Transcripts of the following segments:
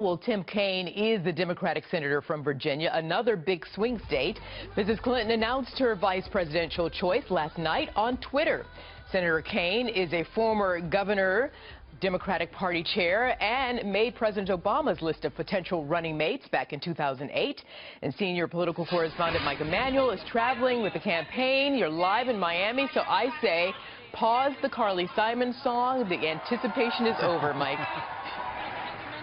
Well, Tim Kaine is the Democratic senator from Virginia, another big swing state. Mrs. Clinton announced her vice presidential choice last night on Twitter. Senator Kaine is a former governor, Democratic Party chair, and made President Obama's list of potential running mates back in 2008. And senior political correspondent Mike Emmanuel is traveling with the campaign. You're live in Miami, so I say pause the Carly Simon song. The anticipation is over, Mike.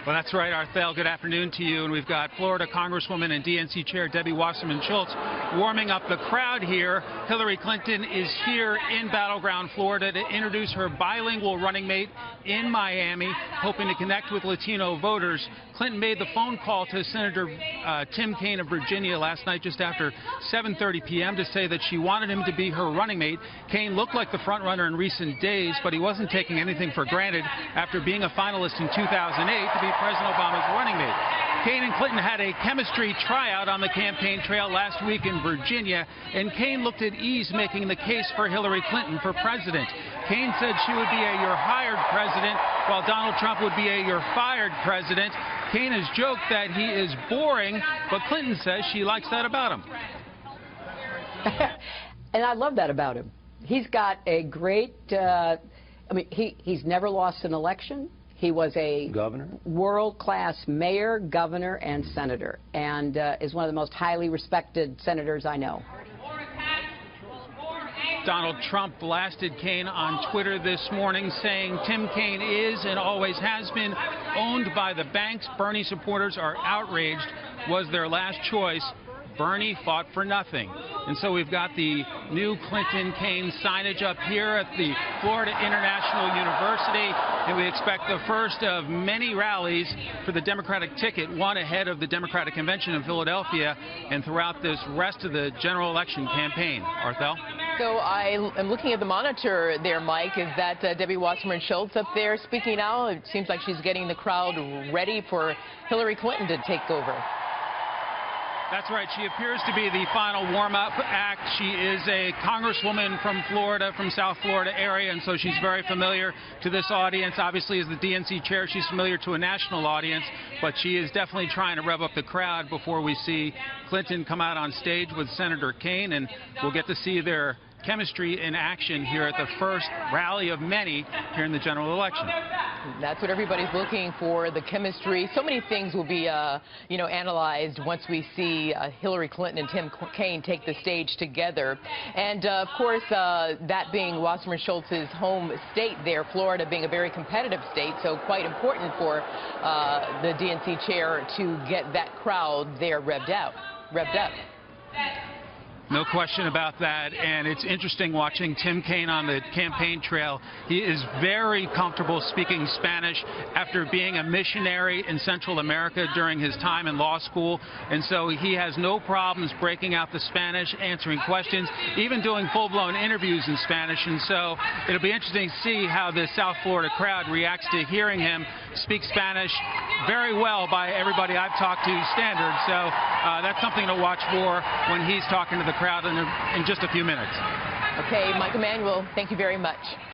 Well, that's right, Arthel. Good afternoon to you. And we've got Florida Congresswoman and DNC Chair Debbie Wasserman Schultz warming up the crowd here. Hillary Clinton is here in Battleground, Florida, to introduce her bilingual running mate in Miami, hoping to connect with Latino voters. Clinton made the phone call to Senator Tim Kaine of Virginia last night just after 7:30 p.m. to say that she wanted him to be her running mate. Kaine looked like the front runner in recent days, but he wasn't taking anything for granted after being a finalist in 2008 to be President Obama's running mate. Kaine and Clinton had a chemistry tryout on the campaign trail last week in Virginia, and Kaine looked at ease making the case for Hillary Clinton for president. Kaine said she would be a "you're hired" president, while Donald Trump would be a "you're fired" president. Kaine has joked that he is boring, but Clinton says she likes that about him. And I love that about him. He's got a great, he's never lost an election. He was a world-class mayor, governor, and senator, and is one of the most highly respected senators I know. Donald Trump blasted Kaine on Twitter this morning, saying Tim Kaine is and always has been owned by the banks. Bernie supporters are outraged. Was their last choice. Bernie fought for nothing. And so we've got the new Clinton-Kaine signage up here at the Florida International University, and we expect the first of many rallies for the Democratic ticket, one ahead of the Democratic Convention in Philadelphia and throughout this rest of the general election campaign. Arthel? So I am looking at the monitor there, Mike. Is that Debbie Wasserman Schultz up there speaking now? It seems like she's getting the crowd ready for Hillary Clinton to take over. That's right. She appears to be the final warm-up act. She is a congresswoman from Florida, from South Florida area, and so she's very familiar to this audience. Obviously, as the DNC chair, she's familiar to a national audience, but she is definitely trying to rev up the crowd before we see Clinton come out on stage with Senator Kaine, and we'll get to see their chemistry in action here at the first rally of many here in the general election. That's what everybody's looking for, the chemistry. So many things will be, analyzed once we see Hillary Clinton and Tim Kaine take the stage together. And, of course, that being Wasserman Schultz's home state there, Florida being a very competitive state, so quite important for the DNC chair to get that crowd there revved up. No question about that, and it's interesting watching Tim Kaine on the campaign trail. He is very comfortable speaking Spanish after being a missionary in Central America during his time in law school, and so he has no problems breaking out the Spanish, answering questions, even doing full-blown interviews in Spanish. And so it'll be interesting to see how the South Florida crowd reacts to hearing him speak Spanish very well by everybody I've talked to standard. So that's something to watch for when he's talking to the crowd in just a few minutes. Okay, Mike Emmanuel, thank you very much.